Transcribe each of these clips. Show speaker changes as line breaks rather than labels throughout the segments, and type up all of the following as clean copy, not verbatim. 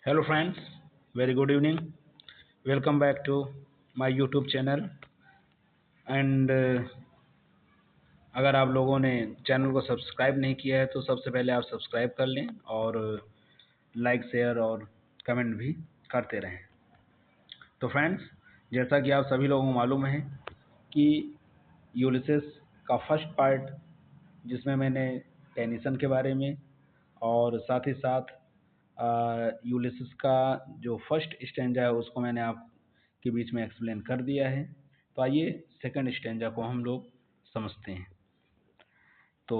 Hello friends, very good evening. Welcome back to my YouTube channel. And अगर आप लोगों ने चैनल को सब्सक्राइब नहीं किया है तो सबसे पहले आप सब्सक्राइब कर लें और लाइक शेयर और कमेंट भी करते रहें। तो फ्रेंड्स, जैसा कि आप सभी लोगों को मालूम है कि यूलिसेस का फर्स्ट पार्ट जिसमें मैंने टेनिसन के बारे में और साथ ही साथ यूलिसिस का जो फर्स्ट स्टैंजा है उसको मैंने आपके बीच में एक्सप्लेन कर दिया है। तो आइए सेकंड स्टैंजा को हम लोग समझते हैं। तो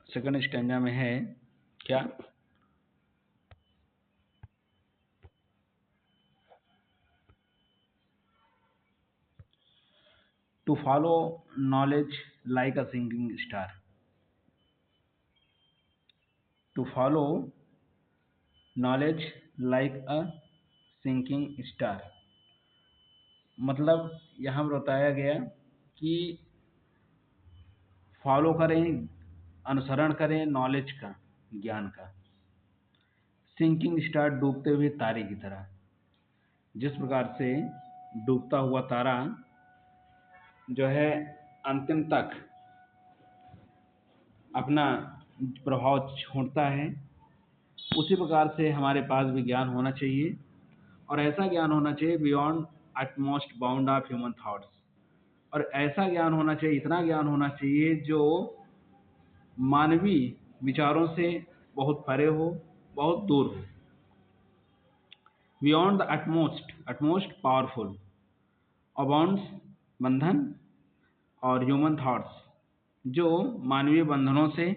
सेकंड स्टैंजा में है क्या? To follow knowledge like a sinking star. To follow knowledge like a sinking star मतलब यहाँ पर बताया गया कि फॉलो करें, अनुसरण करें नॉलेज का, ज्ञान का, सिंकिंग स्टार डूबते हुए तारे की तरह। जिस प्रकार से डूबता हुआ तारा जो है अंतिम तक अपना प्रभाव छोड़ता है, उसी प्रकार से हमारे पास भी ज्ञान होना चाहिए और ऐसा ज्ञान होना चाहिए beyond utmost bound of human thoughts. और ऐसा ज्ञान होना चाहिए, इतना ज्ञान होना चाहिए जो मानवीय विचारों से बहुत परे हो, बहुत दूर हो। Beyond the utmost powerful, abounds बंधन और ह्यूमन थॉट्स जो मानवीय बंधनों से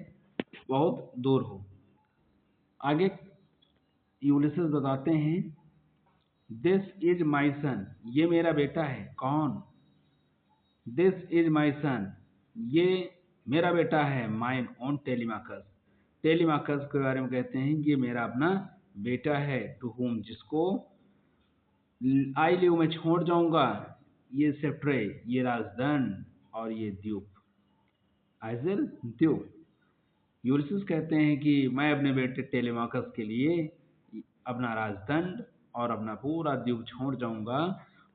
बहुत दूर हो। आगे यूलिसेस बताते हैं, दिस इज माई सन, ये मेरा बेटा है। कौन? दिस इज माई सन, ये मेरा बेटा है। माइन ओन टेलीमाकस, टेलीमाकस के बारे में कहते हैं ये मेरा अपना बेटा है। टू होम, जिसको आई लिव में छोड़ जाऊंगा, ये सेप्ट्रे, ये राजदंड और ये द्वीप, आइजल द्वीप। यूलिसिस कहते हैं कि मैं अपने बेटे टेलीमाकस के लिए अपना राजदंड और अपना पूरा द्वीप छोड़ जाऊंगा।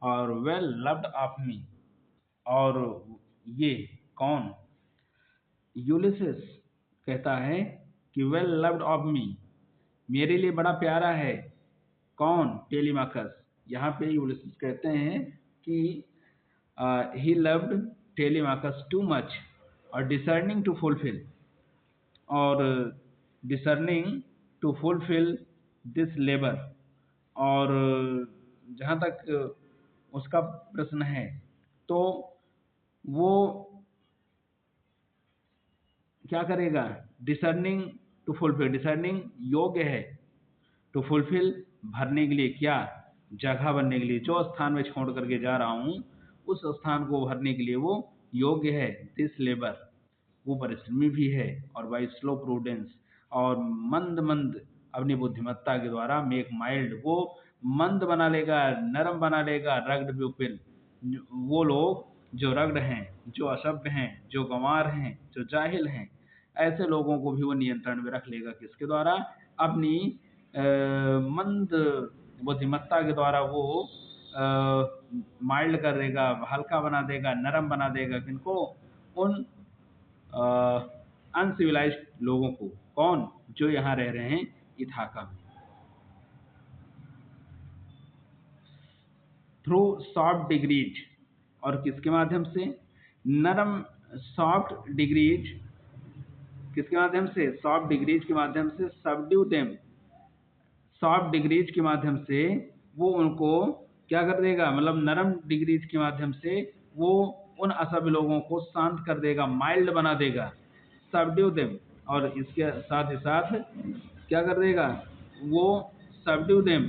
और वेल लव्ड ऑफ मी, और ये कौन? यूलिसिस कहता है कि वेल लव्ड ऑफ मी, मेरे लिए बड़ा प्यारा है। कौन? टेलीमाकस। यहाँ पे यूलिसिस कहते हैं कि he loved Telemachus too much और डिसर्निंग टू फुलफिल, और discerning to fulfil this labour. और जहाँ तक उसका प्रश्न है तो वो क्या करेगा? डिसर्निंग टू फुलफिल, डिसर्निंग योग्य है, टू फुलफिल भरने के लिए, क्या? जगह बनने के लिए। जो स्थान में छोड़ करके जा रहा हूँ उस स्थान को भरने के लिए वो योग्य है। दिस लेबर, वो परिश्रमी भी है। और बाई स्लो प्रूडेंस, और मंद मंद अपनी बुद्धिमत्ता के द्वारा, मेक माइल्ड, वो मंद बना लेगा, नरम बना लेगा, रग्ड पीपल, वो लोग जो रग्ड हैं, जो असभ्य हैं, जो गंवार हैं, जो जाहिल हैं, ऐसे लोगों को भी वो नियंत्रण में रख लेगा। किसके द्वारा? अपनी मंद बुद्धिमत्ता के द्वारा वो माइल्ड कर देगा, हल्का बना देगा, नरम बना देगा। किनको? उन अनसिविलाइज्ड लोगों को। कौन? जो यहाँ रह रहे हैं इथाका में। थ्रू सॉफ्ट डिग्रीज, और किसके माध्यम से? नरम सॉफ्ट डिग्रीज, किसके माध्यम से? सॉफ्ट डिग्रीज के माध्यम से। सबड्यू देम, सॉफ्ट डिग्रीज के माध्यम से वो उनको क्या कर देगा? मतलब नरम डिग्रीज के माध्यम से वो उन असभ्य लोगों को शांत कर देगा, माइल्ड बना देगा। सबड्यू देम, और इसके साथ ही साथ क्या कर देगा? वो सबड्यू देम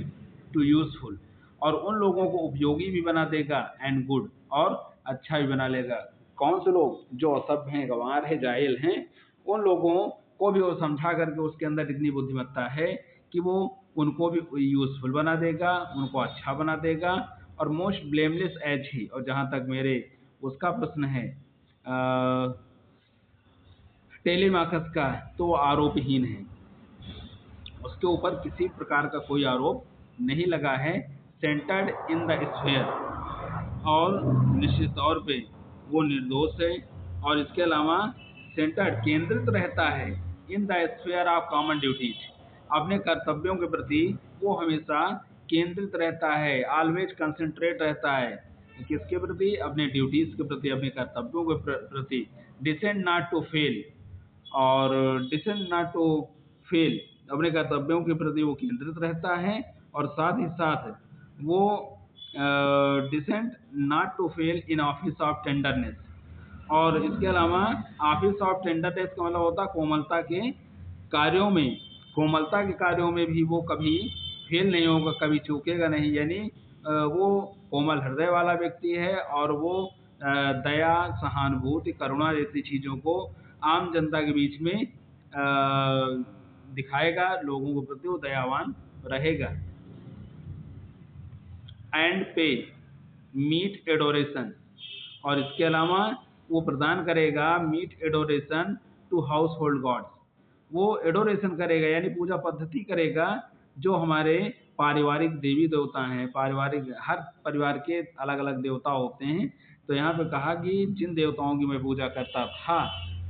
टू यूजफुल, और उन लोगों को उपयोगी भी बना देगा, एंड गुड, और अच्छा भी बना लेगा। कौन से लोग? जो असभ्य हैं, गंवार हैं, जाहिल हैं, उन लोगों को भी वो समझा करके उसके अंदर इतनी बुद्धिमत्ता है कि वो उनको भी यूजफुल बना देगा, उनको अच्छा बना देगा। और मोस्ट ब्लेमलेस एज ही, और जहाँ तक मेरे उसका प्रश्न है टेलीमाकस का, तो वो आरोपहीन है। उसके ऊपर किसी प्रकार का कोई आरोप नहीं लगा है। सेंटर्ड इन द स्फीयर, और निश्चित तौर पे वो निर्दोष है। और इसके अलावा सेंटर्ड केंद्रित रहता है in the sphere of common duties, अपने कर्तव्यों के प्रति वो हमेशा केंद्रित रहता है, ऑलवेज कंसंट्रेट रहता है। किसके प्रति? अपने ड्यूटीज के प्रति, अपने कर्तव्यों के प्रति। डिसेंट नॉट टू फेल, और डिसेंट नॉट टू फेल, अपने कर्तव्यों के प्रति वो केंद्रित रहता है। और साथ ही साथ वो decent not to fail in office of tenderness, और इसके अलावा ऑफिस ऑफ टेंडरनेस का मतलब होता है कोमलता के कार्यों में, कोमलता के कार्यों में भी वो कभी फेल नहीं होगा, कभी चूकेगा नहीं। यानी वो कोमल हृदय वाला व्यक्ति है, और वो दया, सहानुभूति, करुणा जैसी चीज़ों को आम जनता के बीच में दिखाएगा, लोगों के प्रति वो दयावान रहेगा। एंड पे मीट एडोरेशन, और इसके अलावा वो प्रदान करेगा meet adoration to household gods, वो एडोरेशन करेगा यानी पूजा पद्धति करेगा जो हमारे पारिवारिक देवी देवता हैं। पारिवारिक, हर परिवार के अलग अलग देवता होते हैं। तो यहाँ पे कहा कि जिन देवताओं की मैं पूजा करता था,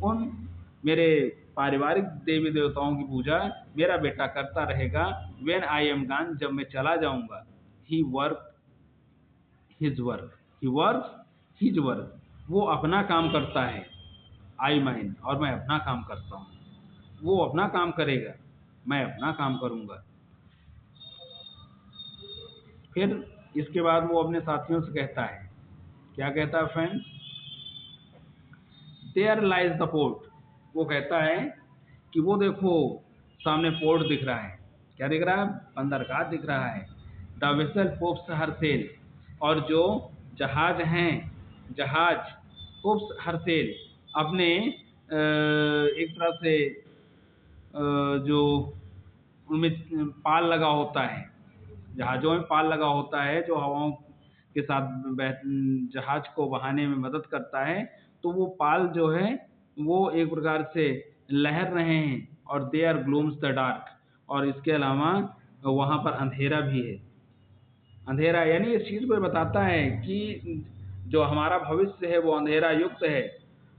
उन मेरे पारिवारिक देवी देवताओं की पूजा मेरा बेटा करता रहेगा। व्हेन आई एम गॉन, जब मैं चला जाऊंगा। ही वर्क हिज वर्क, ही वर्क हिज वर्क, वो अपना काम करता है। आई माइन, और मैं अपना काम करता हूँ। वो अपना काम करेगा, मैं अपना काम करूंगा। फिर इसके बाद वो अपने साथियों से कहता है, क्या कहता है friends? There lies the port, वो कहता है कि वो देखो सामने पोर्ट दिख रहा है। क्या दिख रहा है? बंदरगाह दिख रहा है। The vessel pops her sail, और जो जहाज हैं, जहाज पोप्स हर सेल, अपने एक तरह से जो उनमें पाल लगा होता है, जहाज़ों में पाल लगा होता है जो हवाओं के साथ जहाज को बहाने में मदद करता है। तो वो पाल जो है वो एक प्रकार से लहर रहे हैं, और they are glooms the dark, और इसके अलावा वहाँ पर अंधेरा भी है। अंधेरा यानी इस चीज़ को बताता है कि जो हमारा भविष्य है वो अंधेरा युक्त है।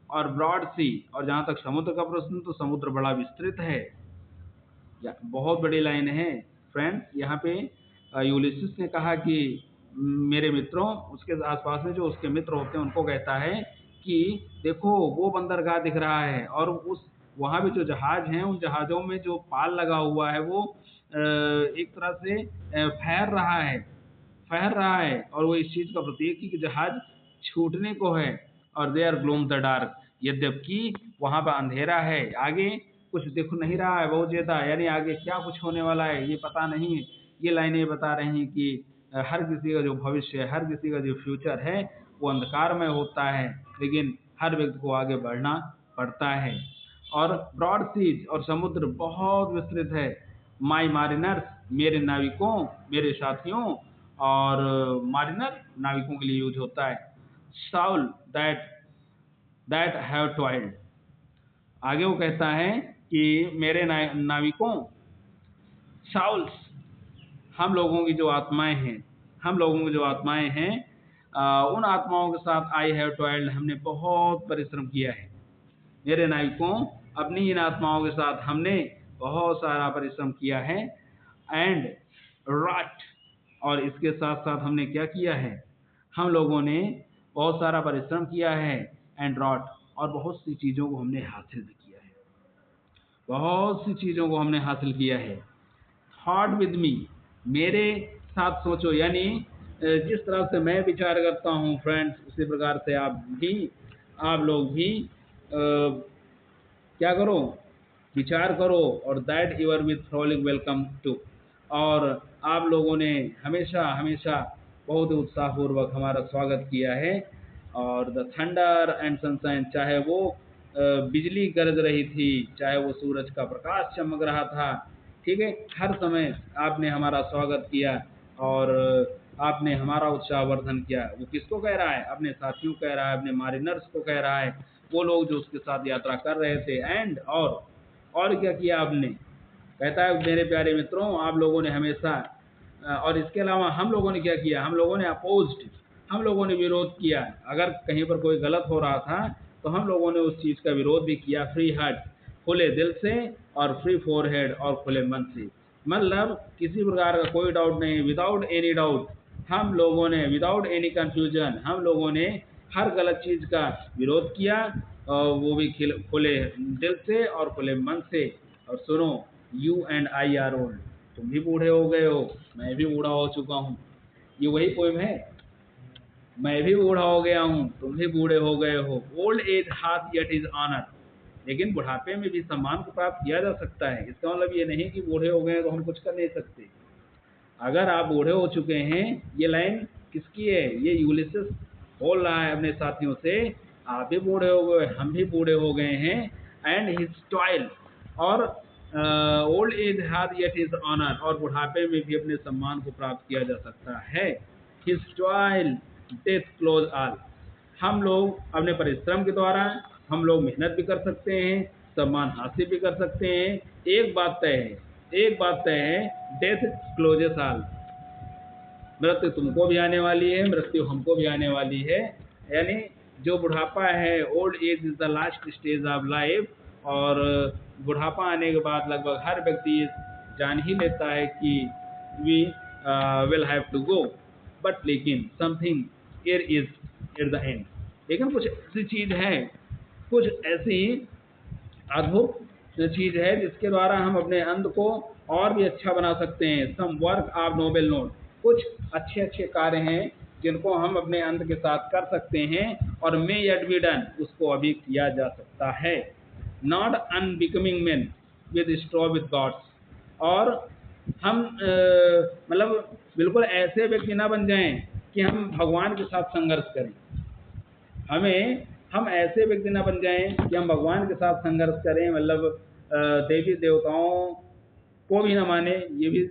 और ब्रॉड सी, और जहाँ तक समुद्र का प्रश्न, तो समुद्र बड़ा विस्तृत है। बहुत बड़ी लाइन है फ्रेंड्स। यहाँ पे यूलिसिस ने कहा कि मेरे मित्रों, उसके आसपास में जो उसके मित्र होते हैं उनको कहता है कि देखो वो बंदरगाह दिख रहा है, और उस वहाँ भी जो जहाज हैं, उन जहाज़ों में जो पाल लगा हुआ है वो एक तरह से फैर रहा है, और वो इस चीज़ का प्रतीक है कि जहाज छूटने को है। और they are gloom the dark, यद्यपि वहाँ पर अंधेरा है, आगे कुछ दिख नहीं रहा है बहुत ज़्यादा, यानी आगे क्या कुछ होने वाला है ये पता नहीं है। ये लाइनें बता रही हैं कि हर किसी का जो भविष्य है, हर किसी का जो फ्यूचर है वो अंधकार में होता है, लेकिन हर व्यक्ति को आगे बढ़ना पड़ता है। और ब्रॉड सीज, और समुद्र बहुत विस्तृत है। माई मारिनर्स, मेरे नाविकों, मेरे साथियों, और मारिनर नाविकों के लिए यूज होता है। साउल दैट हैव टॉयल्ड, आगे वो कहता है कि मेरे नाविकों, साउल्स, हम लोगों की जो आत्माएं हैं, उन आत्माओं के साथ आई हैव टॉयल्ड, हमने बहुत परिश्रम किया है। मेरे नाविकों, अपनी इन आत्माओं के साथ हमने बहुत सारा परिश्रम किया है। एंड रॉट, और इसके साथ साथ हमने क्या किया है? हम लोगों ने बहुत सारा परिश्रम किया है। एंड रॉट, और बहुत सी चीज़ों को हमने हासिल भी किया है, बहुत सी चीज़ों को हमने हासिल किया है। थॉट विद मी, मेरे साथ सोचो, यानी जिस तरह से मैं विचार करता हूँ फ्रेंड्स, उसी प्रकार से आप लोग भी क्या करो? विचार करो। और that your with frolic welcome to, और आप लोगों ने हमेशा हमेशा बहुत ही उत्साहपूर्वक हमारा स्वागत किया है। और द थंडर एंड सनशाइन, चाहे वो बिजली गरज रही थी, चाहे वो सूरज का प्रकाश चमक रहा था, ठीक है, हर समय आपने हमारा स्वागत किया, और आपने हमारा उत्साहवर्धन किया। वो किसको कह रहा है? अपने साथियों को कह रहा है, अपने मारिनर्स को कह रहा है, वो लोग जो उसके साथ यात्रा कर रहे थे। एंड और क्या किया आपने? कहता है मेरे प्यारे मित्रों, आप लोगों ने हमेशा और इसके अलावा हम लोगों ने क्या किया, हम लोगों ने अपोज्ड, हम लोगों ने विरोध किया। अगर कहीं पर कोई गलत हो रहा था तो हम लोगों ने उस चीज़ का विरोध भी किया, फ्री हार्ट, खुले दिल से और फ्री फोरहेड और खुले मन से। मतलब किसी प्रकार का कोई डाउट नहीं, विदाउट एनी डाउट हम लोगों ने, विदाउट एनी कन्फ्यूजन हम लोगों ने हर गलत चीज़ का विरोध किया, और वो भी खुले दिल से और खुले मन से। और सुनो, you and I R old, तुम भी बूढ़े हो गए हो, मैं भी बूढ़ा हो चुका हूँ। ये वही पोएम है, मैं भी बूढ़ा हो गया हूँ, तुम भी बूढ़े हो गए हो। ओल्ड एज हाथ यट इज ऑनर, लेकिन बुढ़ापे में भी सम्मान को प्राप्त किया जा सकता है। इसका मतलब ये नहीं कि बूढ़े हो गए तो हम कुछ कर नहीं सकते। अगर आप बूढ़े हो चुके हैं, ये लाइन किसकी है, ये यूलिसेस बोल रहा है अपने साथियों से, आप भी बूढ़े हो गए, हम भी बूढ़े हो गए हैं। एंड हिज टॉयल, और old age hath yet his honour, और बुढ़ापे में भी अपने सम्मान को प्राप्त किया जा सकता है। His toil death close all, हम लोग अपने परिश्रम के द्वारा हम लोग मेहनत भी कर सकते हैं, सम्मान हासिल भी कर सकते हैं। एक बात तय है, एक बात तय है, डेथ क्लोजेस ऑल, मृत्यु तुमको भी आने वाली है, मृत्यु हमको भी आने वाली है। यानी जो बुढ़ापा है, old age is the last stage of life, और बुढ़ापा आने के बाद लगभग हर व्यक्ति जान ही लेता है कि we will have to go, but लेकिन something here is at the end. लेकिन कुछ ऐसी चीज़ है, कुछ ऐसी अद्भुत चीज़ है जिसके द्वारा हम अपने अंत को और भी अच्छा बना सकते हैं। Some work of noble note, कुछ अच्छे अच्छे कार्य हैं जिनको हम अपने अंत के साथ कर सकते हैं, और मे यट बी डन, उसको अभी किया जा सकता है। Not unbecoming man with straw with gods, और हम मतलब बिल्कुल ऐसे व्यक्ति ना बन जाएं कि हम भगवान के साथ संघर्ष करें। हम ऐसे व्यक्ति ना बन जाएं कि हम भगवान के साथ संघर्ष करें, मतलब देवी देवताओं को भी ना माने। ये भी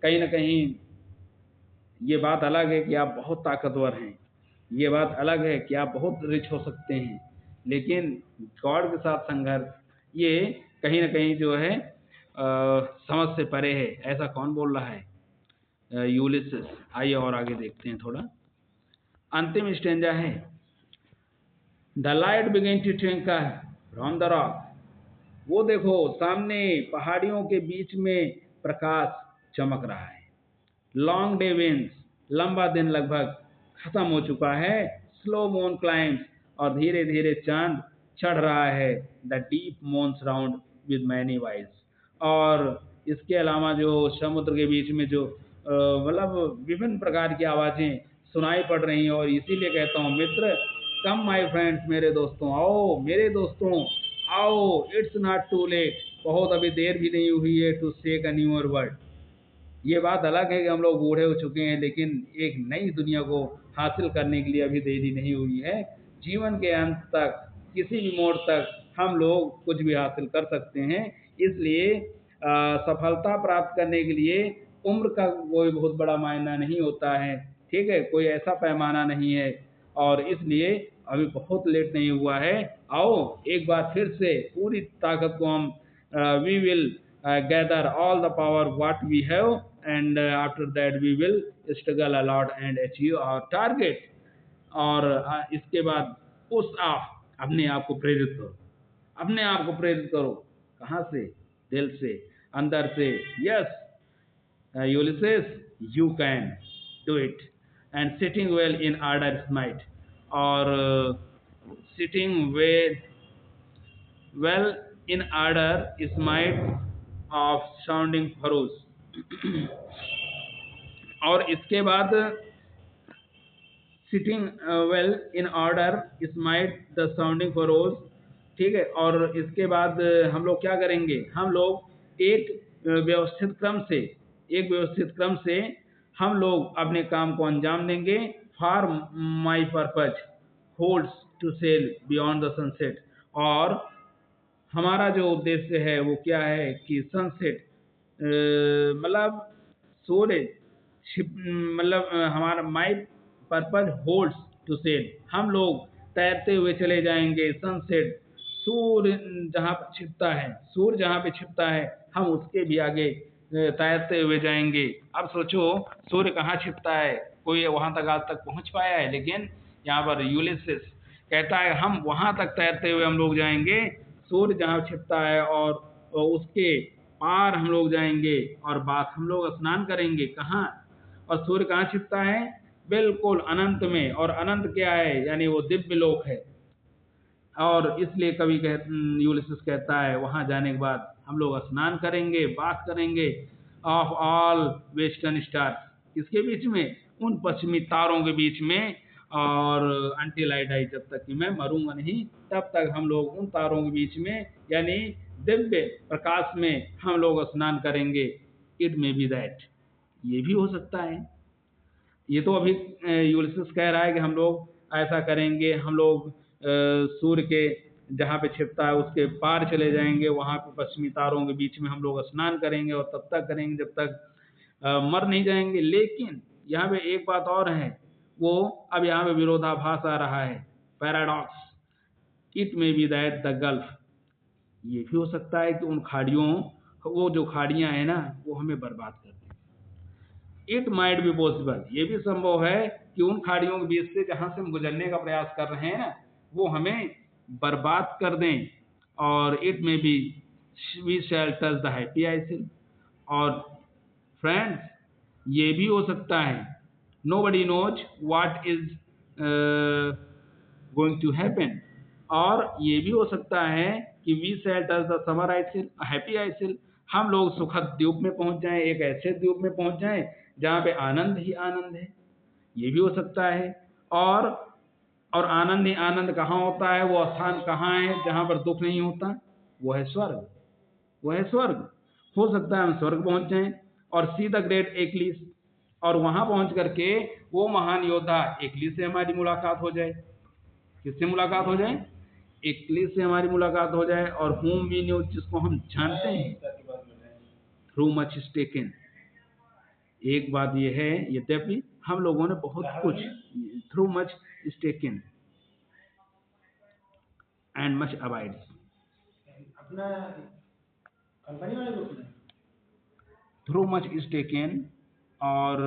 कहीं ना कहीं ये बात अलग है कि आप बहुत ताकतवर हैं, ये बात अलग है कि आप बहुत रिच हो सकते हैं, लेकिन गॉड के साथ संघर्ष ये कहीं ना कहीं जो है समझ से परे है। ऐसा कौन बोल रहा है, यूलिसेस। आइए और आगे देखते हैं थोड़ा। अंतिम स्टेंजा है, the light begin to twinkle from the rock, वो देखो सामने पहाड़ियों के बीच में प्रकाश चमक रहा है। लॉन्ग डे विंस, लंबा दिन लगभग खत्म हो चुका है। स्लो मून क्लाइम्स, और धीरे धीरे चांद चढ़ रहा है। The deep moons round with many wise, और इसके अलावा जो समुद्र के बीच में जो मतलब विभिन्न प्रकार की आवाज़ें सुनाई पड़ रही हैं। और इसीलिए कहता हूँ मित्र, कम माय फ्रेंड्स, मेरे दोस्तों आओ, मेरे दोस्तों आओ, इट्स नॉट टू लेट, बहुत अभी देर भी नहीं हुई है to seek a newer world. ये बात अलग है कि हम लोग बूढ़े हो चुके हैं, लेकिन एक नई दुनिया को हासिल करने के लिए अभी देरी नहीं हुई है। जीवन के अंत तक, किसी भी मोड़ तक हम लोग कुछ भी हासिल कर सकते हैं। इसलिए सफलता प्राप्त करने के लिए उम्र का कोई बहुत बड़ा मायना नहीं होता है, ठीक है, कोई ऐसा पैमाना नहीं है। और इसलिए अभी बहुत लेट नहीं हुआ है। आओ एक बार फिर से पूरी ताकत को हम we will gather all the power what we have, and after that we will struggle a lot and achieve our target। और इसके बाद पुश ऑफ, अपने आप को प्रेरित करो, अपने आप को प्रेरित करो। कहाँ से, दिल से, अंदर से। Yes Ulysses, you can do it. And sitting well in order smite, और sitting well in order smite of sounding furrows. और इसके बाद sitting well in order smite the sounding furrows, ठीक है। और इसके बाद हम लोग क्या करेंगे, हम लोग एक व्यवस्थित क्रम से हम लोग अपने काम को अंजाम देंगे। For my purpose holds to sail beyond the sunset, और हमारा जो उद्देश्य है वो क्या है कि सनसेट मतलब सूर्य मतलब हमारा my purpose holds to sail, हम लोग तैरते हुए चले जाएंगे। सनसेट, सूर्य जहाँ पे छिपता है, हम उसके भी आगे तैरते हुए जाएंगे। अब सोचो सूर्य कहाँ छिपता है, कोई वहां तक आज तक पहुंच पाया है, लेकिन यहाँ पर यूलिसिस कहता है हम वहां तक तैरते हुए हम लोग जाएंगे, सूर्य जहाँ छिपता है और उसके पार हम लोग जाएंगे और बात हम लोग स्नान करेंगे। कहाँ? और सूर्य कहाँ छिपता है? बिल्कुल अनंत में। और अनंत क्या है? यानी वो दिव्य लोक है। और इसलिए कवि यूलिसिस कहता है वहां जाने के बाद हम लोग स्नान करेंगे, बात करेंगे ऑफ ऑल वेस्टर्न स्टार्स, किसके बीच में? उन पश्चिमी तारों के बीच में। और अंटिल आई डाई, जब तक कि मैं मरूंगा नहीं तब तक हम लोग उन तारों के बीच में यानी दिव्य प्रकाश में हम लोग स्नान करेंगे। इट मे बी दैट, ये भी हो सकता है। ये तो अभी यूलिसिस कह रहा है कि हम लोग ऐसा करेंगे, हम लोग सूर्य के जहाँ पे छिपता है उसके पार चले जाएंगे, वहाँ पे पश्चिमी तारों के बीच में हम लोग स्नान करेंगे और तब तक करेंगे जब तक मर नहीं जाएंगे। लेकिन यहाँ पे एक बात और है, वो अब यहाँ पे विरोधाभास आ रहा है, paradox. It may B that the gulf, ये भी हो सकता है कि उन खाड़ियों, वो जो खाड़ियाँ हैं ना, वो हमें बर्बाद कर दें। इट माइट बी पॉसिबल, ये भी संभव है कि उन खाड़ियों के बीच से जहाँ से हम गुजरने का प्रयास कर रहे हैं ना, वो हमें बर्बाद कर दें। और it may be we shall touch the happy isles. और फ्रेंड्स, ये भी हो सकता है, nobody knows what is going to happen. और ये भी हो सकता है कि we shall touch the summer isles, happy isles, हम लोग सुखद द्वीप में पहुंच जाएं, एक ऐसे द्वीप में पहुंच जाएं जहाँ पे आनंद ही आनंद है। ये भी हो सकता है। और आनंद ही आनंद कहाँ होता है? वो स्थान कहाँ है जहाँ पर दुख नहीं होता? वो है स्वर्ग, वो है स्वर्ग। हो सकता है हम स्वर्ग पहुंच जाएं और सी द ग्रेट एक्लिस, और वहां पहुंच करके वो महान योद्धा एक्लिस से हमारी मुलाकात हो जाए। किससे मुलाकात हो जाए? एक्लिस से हमारी मुलाकात हो जाए। और होम वी न्यूज, जिसको हम जानते हैं, थ्रू मच इज टेकन। एक बात यह है, यद्यपि हम लोगों ने बहुत कुछ, through much is taken and much abides, अपना कंपनी वाले ग्रुप में थ्रू मच इज टेकन। और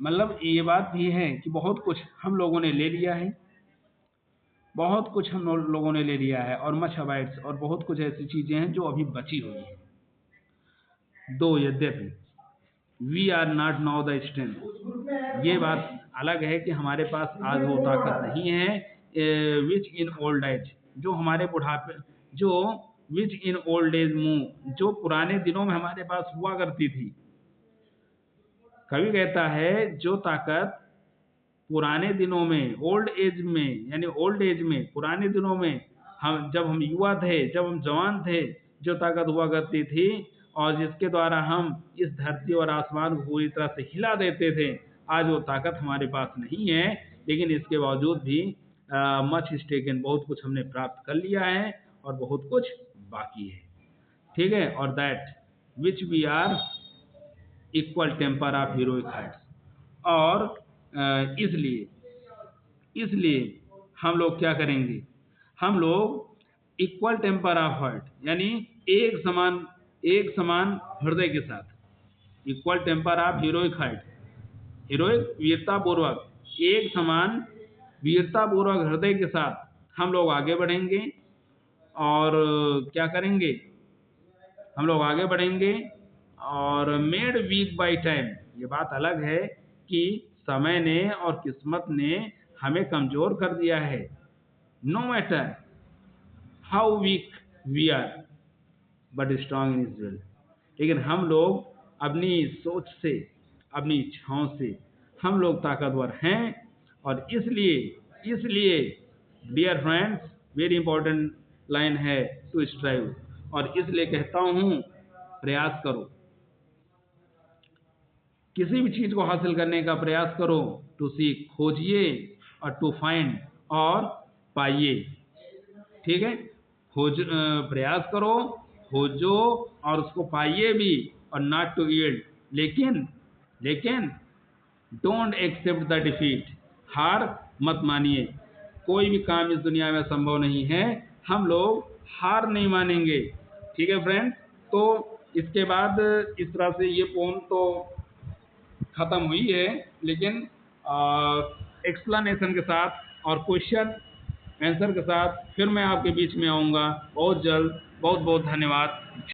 मतलब ये बात भी है कि बहुत कुछ हम लोगों ने ले लिया है, बहुत कुछ हम लोगों ने ले लिया है, और मच अबाइड्स, और बहुत कुछ ऐसी चीजें हैं जो अभी बची हुई हैं। दो यद्यपि we are not now the strength, ये बात अलग है कि हमारे पास आज वो ताकत नहीं है विच इन ओल्ड एज, जो हमारे बुढ़ापे, जो विच इन ओल्ड एज मूव, जो पुराने दिनों में हमारे पास हुआ करती थी। कवि कहता है जो ताकत पुराने दिनों में, ओल्ड एज में, यानी ओल्ड एज में, पुराने दिनों में, हम जब हम युवा थे, जब हम जवान थे, जो ताकत हुआ करती थी और जिसके द्वारा हम इस धरती और आसमान को पूरी तरह से हिला देते थे, आज वो ताकत हमारे पास नहीं है। लेकिन इसके बावजूद भी मच इज टेकन, बहुत कुछ हमने प्राप्त कर लिया है और बहुत कुछ बाकी है। ठीक है। और that which we are equal temper of heroic heights. और इसलिए हम लोग क्या करेंगे? हम लोग इक्वल टेम्पर ऑफ हार्ट, यानी एक समान हृदय के साथ, equal temper of heroic heart, heroic वीरता पूर्वक, एक समान वीरता पूर्वक हृदय के साथ हम लोग आगे बढ़ेंगे। और क्या करेंगे? हम लोग आगे बढ़ेंगे। और मेड वीक बाय टाइम, ये बात अलग है कि समय ने और किस्मत ने हमें कमजोर कर दिया है। No matter how weak we are but strong in is will, लेकिन हम लोग अपनी सोच से, अपनी इच्छाओं से हम लोग ताकतवर हैं। और इसलिए dear friends, very important line है, टू स्ट्राइव। और इसलिए कहता हूँ प्रयास करो, किसी भी चीज को हासिल करने का प्रयास करो। टू सीक, खोजिए, और टू फाइंड, और पाइए। ठीक है। प्रयास करो, खोजो और उसको पाइए भी। और नॉट टू यील्ड, लेकिन डोंट एक्सेप्ट द डिफीट, हार मत मानिए। कोई भी काम इस दुनिया में संभव नहीं है, हम लोग हार नहीं मानेंगे। ठीक है फ्रेंड्स। तो इसके बाद इस तरह से ये पोम तो ख़त्म हुई है, लेकिन एक्सप्लेनेशन के साथ और क्वेश्चन आंसर के साथ फिर मैं आपके बीच में आऊँगा बहुत जल्द। बहुत बहुत धन्यवाद।